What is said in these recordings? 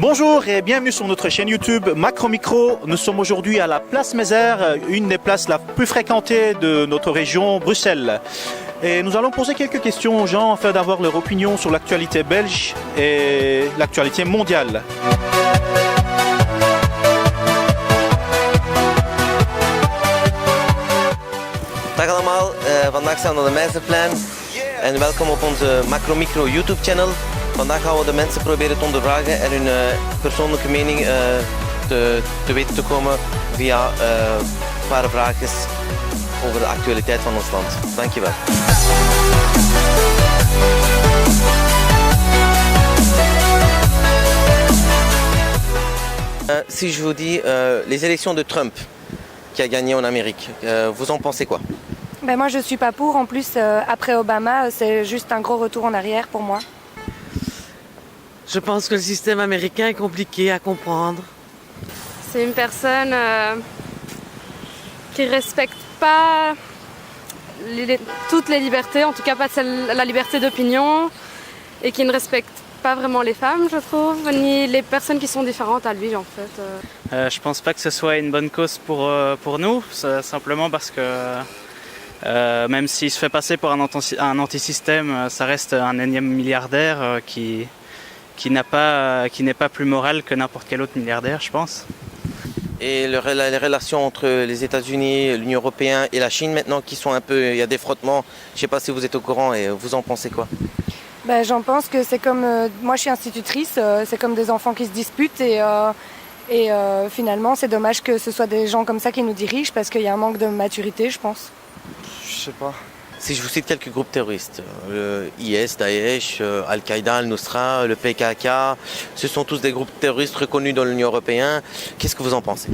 Bonjour et bienvenue sur notre chaîne YouTube Macro Micro. Nous sommes aujourd'hui à la place Mézère, une des places la plus fréquentées de notre région, Bruxelles. Et nous allons poser quelques questions aux gens afin d'avoir leur opinion sur l'actualité belge et l'actualité mondiale. Dag allemaal, vandaag staan we op de Meizerplein en welkom op onze Macro Micro YouTube channel. Vandaag gaan we de mensen proberen te ondervragen en hun persoonlijke mening te weten te komen via een paar vragen over de actualiteit van ons land. Dankjewel. Si je vous dis les élections de Trump qui a gagné en Amérique, vous en pensez quoi? Ben moi je suis pas pour, en plus après Obama c'est juste un gros retour en arrière pour moi. Je pense que le système américain est compliqué à comprendre. C'est une personne qui ne respecte pas toutes les libertés, en tout cas pas la liberté d'opinion, et qui ne respecte pas vraiment les femmes, je trouve, ni les personnes qui sont différentes à lui en fait. Je pense pas que ce soit une bonne cause pour nous, simplement parce que même s'il se fait passer pour un antisystème, ça reste un énième milliardaire qui n'est pas plus moral que n'importe quel autre milliardaire, je pense. Et les relations entre les États-Unis, l'Union européenne et la Chine maintenant qui sont un peu, il y a des frottements. Je ne sais pas si vous êtes au courant et vous en pensez quoi? Ben, j'en pense que c'est comme, moi je suis institutrice, c'est comme des enfants qui se disputent et finalement c'est dommage que ce soit des gens comme ça qui nous dirigent parce qu'il y a un manque de maturité, je pense. Je sais pas. Si je vous cite quelques groupes terroristes, le IS, Daesh, Al-Qaïda, Al-Nusra, le PKK, ce sont tous des groupes terroristes reconnus dans l'Union européenne. Qu'est-ce que vous en pensez?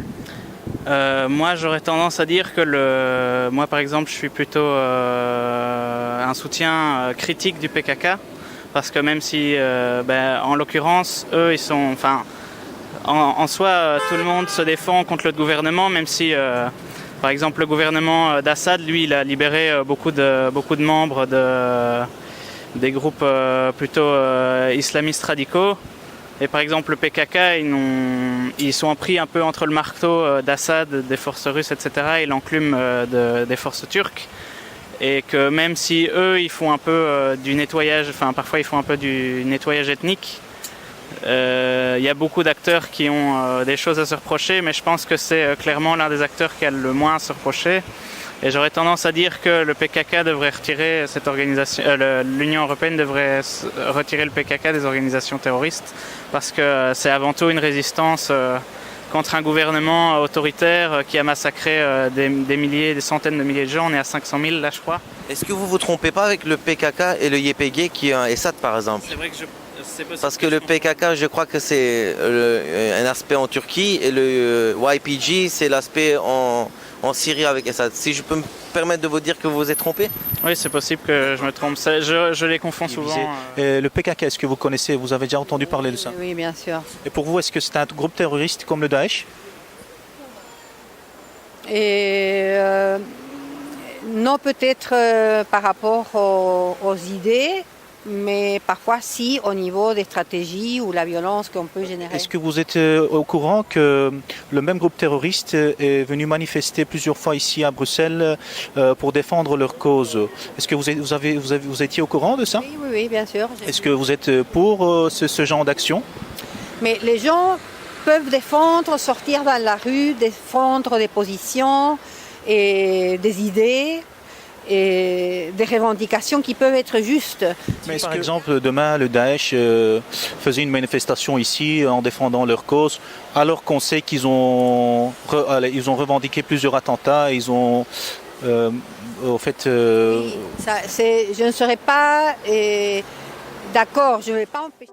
Moi j'aurais tendance à dire que moi par exemple je suis plutôt un soutien critique du PKK parce que même si en l'occurrence eux ils sont, enfin en soi tout le monde se défend contre le gouvernement, même si par exemple, le gouvernement d'Assad, lui, il a libéré beaucoup de membres des groupes plutôt islamistes radicaux. Et par exemple, le PKK, ils sont pris un peu entre le marteau d'Assad, des forces russes, etc., et l'enclume des forces turques. Et que même si eux, ils font un peu du nettoyage, enfin parfois ils font un peu du nettoyage ethnique, il y a beaucoup d'acteurs qui ont des choses à se reprocher, mais je pense que c'est clairement l'un des acteurs qui a le moins à se reprocher. Et j'aurais tendance à dire que le PKK devrait retirer cette organisation, l'Union européenne devrait retirer le PKK des organisations terroristes, parce que c'est avant tout une résistance contre un gouvernement autoritaire qui a massacré des milliers, des centaines de milliers de gens. On est à 500 000 là, je crois. Est-ce que vous vous trompez pas avec le PKK et le YPG qui est un Assad par exemple? C'est vrai que parce que le PKK, je crois que c'est un aspect en Turquie et le YPG, c'est l'aspect en Syrie avec Assad. Si je peux me permettre de vous dire que vous vous êtes trompé? Oui, c'est possible que je me trompe. Je les confonds souvent. Le PKK, est-ce que vous connaissez, vous avez déjà entendu parler de ça? Oui, bien sûr. Et pour vous, est-ce que c'est un groupe terroriste comme le Daesh? Et non, peut-être par rapport aux idées, mais parfois si au niveau des stratégies ou la violence qu'on peut générer. Est-ce que vous êtes au courant que le même groupe terroriste est venu manifester plusieurs fois ici à Bruxelles pour défendre leur cause? Est-ce que vous étiez au courant de ça? Oui, bien sûr. Est-ce que vous êtes pour ce genre d'action? Mais les gens peuvent défendre, sortir dans la rue, défendre des positions et des idées et des revendications qui peuvent être justes. Mais par exemple, demain, le Daesh faisait une manifestation ici en défendant leur cause, alors qu'on sait qu'ils ont revendiqué plusieurs attentats, ils ont au fait... Oui, je ne serais pas d'accord, je ne vais pas empêcher.